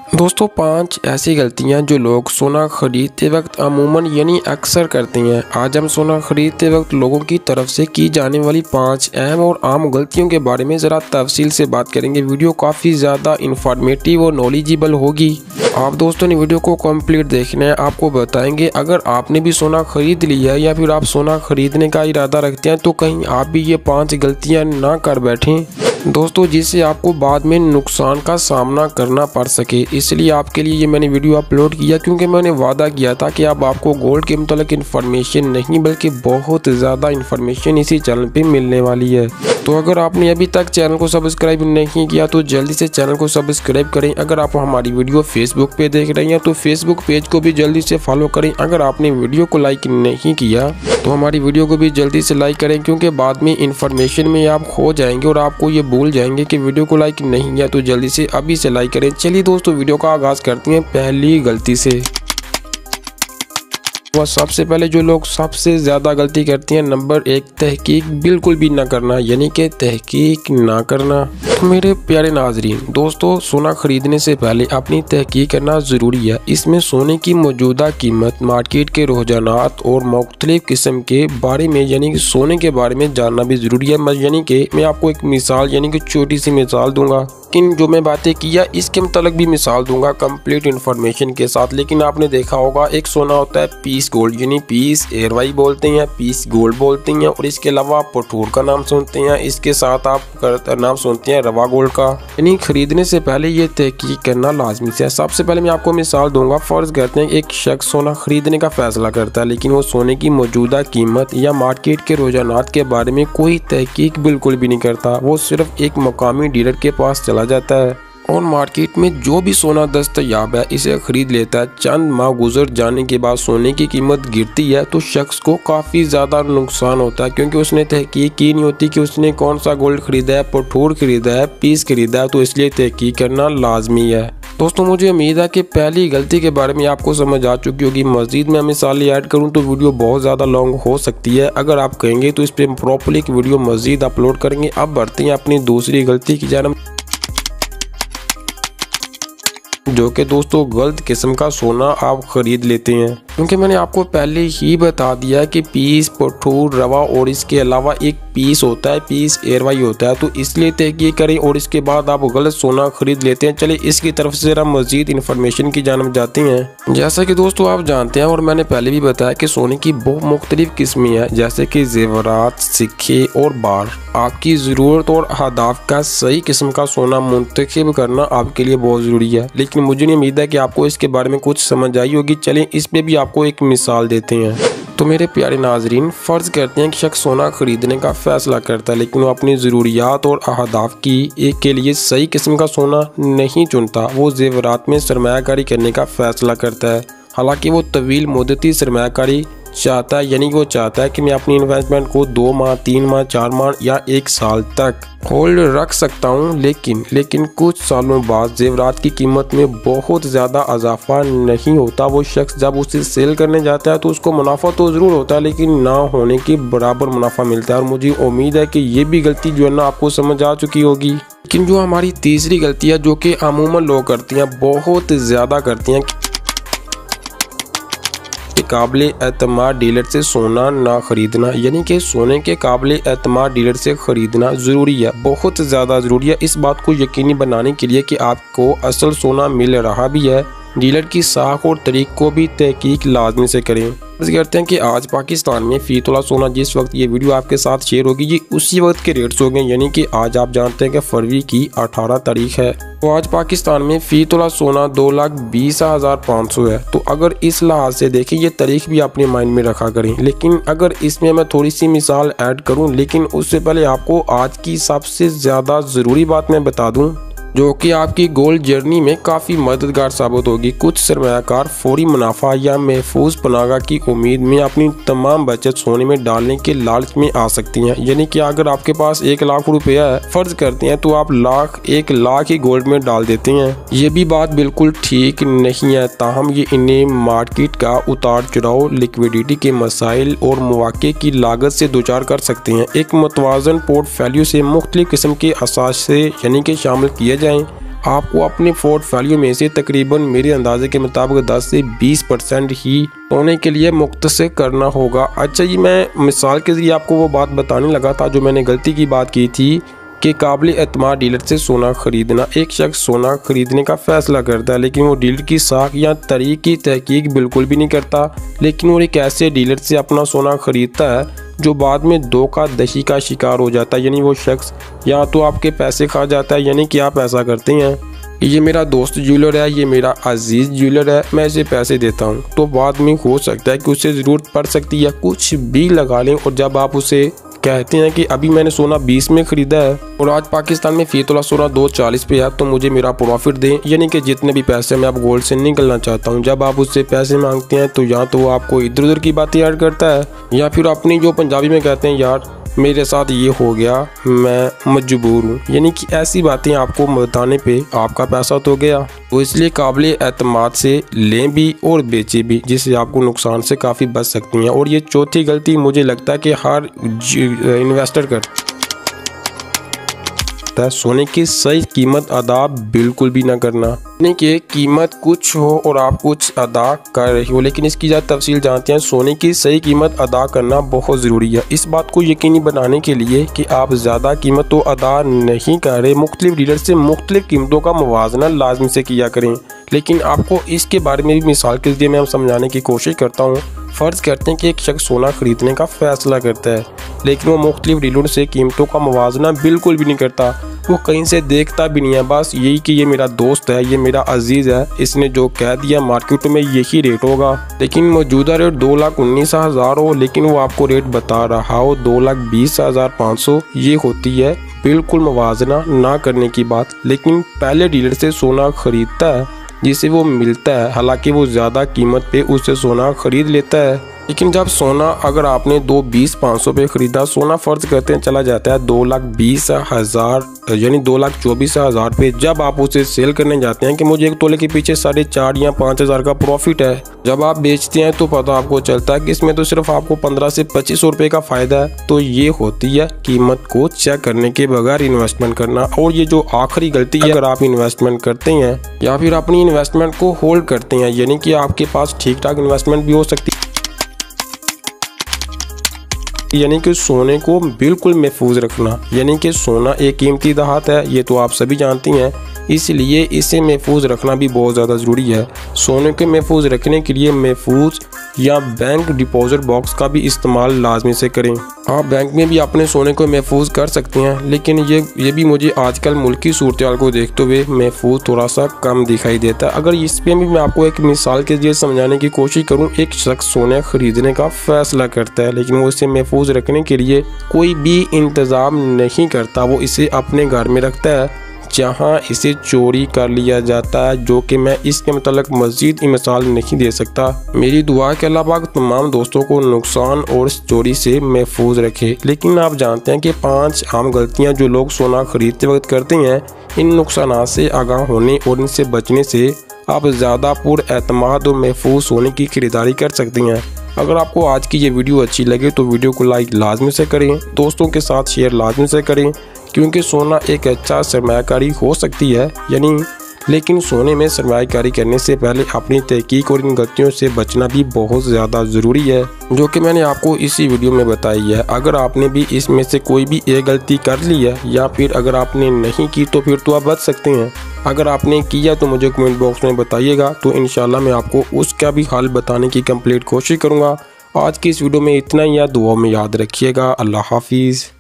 दोस्तों 5 ऐसी गलतियां जो लोग सोना खरीदते वक्त अमूमन यानी अक्सर करते हैं। आज हम सोना खरीदते वक्त लोगों की तरफ से की जाने वाली 5 अहम और आम गलतियों के बारे में ज़रा तफसील से बात करेंगे। वीडियो काफ़ी ज़्यादा इंफॉर्मेटिव और नॉलेजेबल होगी। आप दोस्तों ने वीडियो को कंप्लीट देखना है। आपको बताएंगे अगर आपने भी सोना खरीद लिया है या फिर आप सोना खरीदने का इरादा रखते हैं तो कहीं आप भी ये 5 गलतियाँ ना कर बैठें दोस्तों, जिससे आपको बाद में नुकसान का सामना करना पड़ सके। इसलिए आपके लिए ये मैंने वीडियो अपलोड किया क्योंकि मैंने वादा किया था कि अब आपको गोल्ड के मुतालिक इन्फॉर्मेशन नहीं बल्कि बहुत ज़्यादा इन्फॉर्मेशन इसी चैनल पे मिलने वाली है। तो अगर आपने अभी तक चैनल को सब्सक्राइब नहीं किया तो जल्दी से चैनल को सब्सक्राइब करें। अगर आप हमारी वीडियो फेसबुक पे देख रहे हैं तो फेसबुक पेज को भी जल्दी से फॉलो करें। अगर आपने वीडियो को लाइक नहीं किया तो हमारी वीडियो को भी जल्दी से लाइक करें क्योंकि बाद में इन्फॉर्मेशन में आप खो जाएंगे और आपको ये भूल जाएंगे कि वीडियो को लाइक नहीं किया। तो जल्दी से अभी से लाइक करें। चलिए दोस्तों वीडियो का आगाज करते हैं पहली गलती से। वह सबसे पहले जो लोग सबसे ज़्यादा गलती करते हैं, नंबर 1 तहकीक बिल्कुल भी ना करना, यानी कि तहकीक ना करना। तो मेरे प्यारे नाजरीन दोस्तों, सोना खरीदने से पहले अपनी तहकीक करना ज़रूरी है। इसमें सोने की मौजूदा कीमत, मार्केट के रुझानात और मुख्तलिफ किस्म के बारे में यानी कि सोने के बारे में जानना भी ज़रूरी है। यानी कि मैं आपको एक मिसाल यानी कि छोटी सी मिसाल दूंगा, लेकिन जो मैं बातें किया इसके मुतालिक भी मिसाल दूंगा कंप्लीट इन्फॉर्मेशन के साथ। लेकिन आपने देखा होगा एक सोना होता है पीस गोल्ड, यानी पीस एयरवाई बोलते हैं, पीस गोल्ड बोलते हैं, और इसके अलावा आप पठूर का नाम सुनते हैं, इसके साथ आप नाम सुनते हैं रवा गोल्ड का। यानी खरीदने से पहले ये तहकीक करना लाजमी है। सबसे पहले मैं आपको मिसाल दूंगा। फर्ज करते हैं एक शख्स सोना खरीदने का फैसला करता है लेकिन वो सोने की मौजूदा कीमत या मार्केट के रुझानात के बारे में कोई तहकीक बिल्कुल भी नहीं करता। वो सिर्फ एक मकामी डीलर के पास चला जाता है और मार्केट में जो भी सोना दस्तयाब है इसे खरीद लेता है। चंद माह गुजर जाने के बाद सोने की कीमत गिरती है तो शख्स को काफ़ी ज़्यादा नुकसान होता है क्योंकि उसने तहकीक की नहीं होती कि उसने कौन सा गोल्ड खरीदा है, पठूर खरीदा है, पीस खरीदा है। तो इसलिए तहकीक करना लाजमी है। दोस्तों मुझे उम्मीद है कि पहली गलती के बारे में आपको समझ आ चुकी होगी। मज़ीद मैं मिसालें ऐड करूं तो वीडियो बहुत ज़्यादा लॉन्ग हो सकती है। अगर आप कहेंगे तो इस पर प्रॉपर्ली एक वीडियो मज़ीद अपलोड करेंगे। अब बढ़ते हैं अपनी दूसरी गलती की जानब, जो कि दोस्तों गलत किस्म का सोना आप खरीद लेते हैं। क्योंकि मैंने आपको पहले ही बता दिया कि पीस, पठूर, रवा और इसके अलावा एक पीस होता है, पीस एयरवाई होता है। तो इसलिए तहकीक करें और इसके बाद आप गलत सोना खरीद लेते हैं। चलिए इसकी तरफ से जरा मजीद इन्फॉर्मेशन की जानब जाते हैं। जैसा कि दोस्तों आप जानते हैं और मैंने पहले भी बताया कि सोने की बहुत मुख्तलिफ किस्में हैं, जैसे कि जेवरात, सिक्के और बार। आपकी ज़रूरत और अहदाफ का सही किस्म का सोना मुंतखब करना आपके लिए बहुत ज़रूरी है। लेकिन मुझे नहीं उम्मीद है कि आपको इसके बारे में कुछ समझ आई होगी। चलिए इस पे भी आपको एक मिसाल देते हैं। तो मेरे प्यारे नाजरीन, फ़र्ज़ करते हैं कि शख्स सोना खरीदने का फ़ैसला करता है लेकिन वो अपनी ज़रूरियात और अहदाफ की एक के लिए सही किस्म का सोना नहीं चुनता। वो जेवरात में सरमायाकारी करने का फ़ैसला करता है। हालांकि वो तवील मुद्दती सरमायाकारी चाहता है, यानी कि वो चाहता है कि मैं अपनी इन्वेस्टमेंट को 2 माह, 3 माह, 4 माह या 1 साल तक होल्ड रख सकता हूँ। लेकिन कुछ सालों बाद जेवरात की कीमत में बहुत ज़्यादा इजाफा नहीं होता। वो शख्स जब उसे सेल करने जाता है तो उसको मुनाफा तो ज़रूर होता है लेकिन ना होने के बराबर मुनाफा मिलता है। और मुझे उम्मीद है कि ये भी गलती जो है ना आपको समझ आ चुकी होगी। लेकिन जो हमारी तीसरी गलती है जो कि अमूमन लोग करती हैं, बहुत ज़्यादा करती हैं, काबिल एतमाद डीलर से सोना ना खरीदना। यानी कि सोने के काबिल एतमाद डीलर से खरीदना ज़रूरी है, बहुत ज़्यादा ज़रूरी है। इस बात को यकीनी बनाने के लिए कि आपको असल सोना मिल रहा भी है, डीलर की साख और तरीक को भी तहकीक लाजमी से करें। अर्ज़ करते हैं कि आज पाकिस्तान में फ़ी तोला सोना, जिस वक्त ये वीडियो आपके साथ शेयर होगी ये उसी वक्त के रेट्स हो गए। यानी कि आज आप जानते हैं कि फरवरी की 18 तारीख है। तो आज पाकिस्तान में फ़ी तोला सोना 2,20,500 है। तो अगर इस लिहाज से देखें ये तारीख भी अपने माइंड में रखा करें। लेकिन अगर इसमें मैं थोड़ी सी मिसाल ऐड करूँ, लेकिन उससे पहले आपको आज की सबसे ज़्यादा ज़रूरी बात मैं बता दूँ जो कि आपकी गोल्ड जर्नी में काफ़ी मददगार साबित होगी। कुछ सरमायाकार फौरी मुनाफा या महफूज पनागा की उम्मीद में अपनी तमाम बचत सोने में डालने के लालच में आ सकती हैं। यानी कि अगर आपके पास 1 लाख रुपया है फ़र्ज करते हैं तो आप 1 लाख ही गोल्ड में डाल देते हैं। ये भी बात बिल्कुल ठीक नहीं है। ताहम ये इन्हें मार्केट का उतार चढ़ाव, लिक्विडिटी के मसाइल और मौके की लागत से दूचार कर सकते हैं। एक मुतवाज़न पोर्टफोलियो से मुख्तलिफ किस्म के असासे यानी कि शामिल किए जाएं आपको अपने पोर्टफोलियो में से तकरीबन मेरे अंदाजे के मुताबिक 10 से 20% ही सोने के लिए मुख्तसर करना होगा। अच्छा जी, मैं मिसाल के ज़रिए आपको वो बात बताने लगा था जो मैंने गलती की बात की थी कि काबिल एतमाद डीलर से सोना खरीदना। एक शख्स सोना खरीदने का फैसला करता है लेकिन वो डीलर की साख या तरीक की तहकीक बिल्कुल भी नहीं करता, लेकिन वो एक ऐसे डीलर से अपना सोना खरीदता है जो बाद में धोखाधड़ी का शिकार हो जाता है। यानी वो शख्स या तो आपके पैसे खा जाता है, यानी कि आप ऐसा करते हैं, ये मेरा दोस्त ज्वेलर है, ये मेरा अजीज़ ज्वेलर है, मैं इसे पैसे देता हूँ, तो बाद में हो सकता है कि उसे ज़रूरत पड़ सकती है, कुछ भी लगा लें, और जब आप उसे कहते हैं कि अभी मैंने सोना 20 में ख़रीदा है और आज पाकिस्तान में फ़ी तोला सोना 240 पे है, तो मुझे मेरा प्रॉफिट दें, यानी कि जितने भी पैसे मैं आप गोल्ड से निकलना चाहता हूं। जब आप उससे पैसे मांगते हैं तो या तो वो आपको इधर उधर की बातें ऐड करता है, या फिर अपनी जो पंजाबी में कहते हैं यार मेरे साथ ये हो गया, मैं मजबूर हूँ, यानी कि ऐसी बातें आपको बताने पे आपका पैसा तो गया। तो इसलिए काबिल एतमाद से लें भी और बेचें भी, जिससे आपको नुकसान से काफ़ी बच सकती हैं। और ये चौथी गलती मुझे लगता है कि हर इन्वेस्टर करता है, सोने की सही कीमत अदा बिल्कुल भी ना करना। यानी कि कीमत कुछ हो और आप कुछ अदा कर रहे हो, लेकिन इसकी ज़्यादा तफसील जानते हैं। सोने की सही कीमत अदा करना बहुत ज़रूरी है। इस बात को यकीनी बनाने के लिए कि आप ज़्यादा कीमत तो अदा नहीं कर रहे, मुख्तलिफ डीलर से मुख्तलिफ कीमतों का मुवाजना लाजमी से किया करें। लेकिन आपको इसके बारे में भी मिसाल के लिए मैं समझाने की कोशिश करता हूँ। फ़र्ज़ करते हैं कि एक शख्स सोना खरीदने का फ़ैसला करता है, लेकिन वो मुख्तलिफ डीलरों से कीमतों का मुवाजना बिल्कुल भी नहीं करता, वो कहीं से देखता भी नहीं है, बस यही कि ये मेरा दोस्त है, ये मेरा अजीज़ है, इसने जो कह दिया मार्केट में यही रेट होगा। लेकिन मौजूदा रेट 2,19,000 हो, लेकिन वो आपको रेट बता रहा हो 2,20,500, ये होती है बिल्कुल मुवाजना ना करने की बात। लेकिन पहले डीलर से सोना खरीदता है जिसे वो मिलता है, हालांकि वो ज़्यादा कीमत पे उससे सोना खरीद लेता है। लेकिन जब सोना अगर आपने 2,20,500 पे ख़रीदा, सोना फ़र्ज करते हैं चला जाता है 2,20,000 यानी 2,24,000 पे। जब आप उसे सेल करने जाते हैं कि मुझे एक तोले के पीछे 4,500 या 5,000 का प्रॉफिट है, जब आप बेचते हैं तो पता आपको चलता है कि इसमें तो सिर्फ आपको 15 से 2,500 रुपये का फ़ायदा है। तो ये होती है कीमत को चेक करने के बगैर इन्वेस्टमेंट करना। और ये जो आखिरी गलती है, अगर आप इन्वेस्टमेंट करते हैं या फिर अपनी इन्वेस्टमेंट को होल्ड करते हैं, यानी कि आपके पास ठीक ठाक इन्वेस्टमेंट भी हो सकती है, यानी कि सोने को बिल्कुल महफूज रखना। यानी कि सोना एक कीमती धात है, ये तो आप सभी जानती हैं, इसलिए इसे महफूज रखना भी बहुत ज़्यादा ज़रूरी है। सोने को महफूज रखने के लिए महफूज या बैंक डिपॉजिट बॉक्स का भी इस्तेमाल लाजमी से करें। आप बैंक में भी अपने सोने को महफूज कर सकते हैं, लेकिन ये भी मुझे आजकल मुल्की सूरत हाल को देखते हुए महफूज थोड़ा सा कम दिखाई देता है। अगर इस पर भी मैं आपको एक मिसाल के जरिए समझाने की कोशिश करूं, एक शख्स सोने खरीदने का फैसला करता है, लेकिन वो इसे महफूज रखने के लिए कोई भी इंतज़ाम नहीं करता, वो इसे अपने घर में रखता है जहां इसे चोरी कर लिया जाता है, जो कि मैं इसके मतलब मज़ीद मिसाल नहीं दे सकता। मेरी दुआ के अल्लाह पाक तमाम दोस्तों को नुकसान और चोरी से महफूज रखे। लेकिन आप जानते हैं कि 5 आम गलतियां जो लोग सोना खरीदते वक्त करते हैं, इन नुकसान से आगाह होने और इनसे बचने से आप ज़्यादा पुरएतमाद और महफूज सोने की खरीदारी कर सकती हैं। अगर आपको आज की ये वीडियो अच्छी लगे तो वीडियो को लाइक लाजमी से करें, दोस्तों के साथ शेयर लाजमी से करें, क्योंकि सोना एक अच्छा सरमायाकारी हो सकती है लेकिन सोने में सरमायाकारी करने से पहले अपनी तहकीक और इन गलतियों से बचना भी बहुत ज़्यादा ज़रूरी है, जो कि मैंने आपको इसी वीडियो में बताई है। अगर आपने भी इसमें से कोई भी एक गलती कर ली है या फिर अगर आपने नहीं की तो फिर तो आप बच सकते हैं। अगर आपने किया तो मुझे कमेंट बॉक्स में बताइएगा, तो इंशाल्लाह मैं आपको उसका भी हल बताने की कंप्लीट कोशिश करूँगा। आज की इस वीडियो में इतना ही, दुआ में याद रखिएगा। अल्लाह हाफिज़।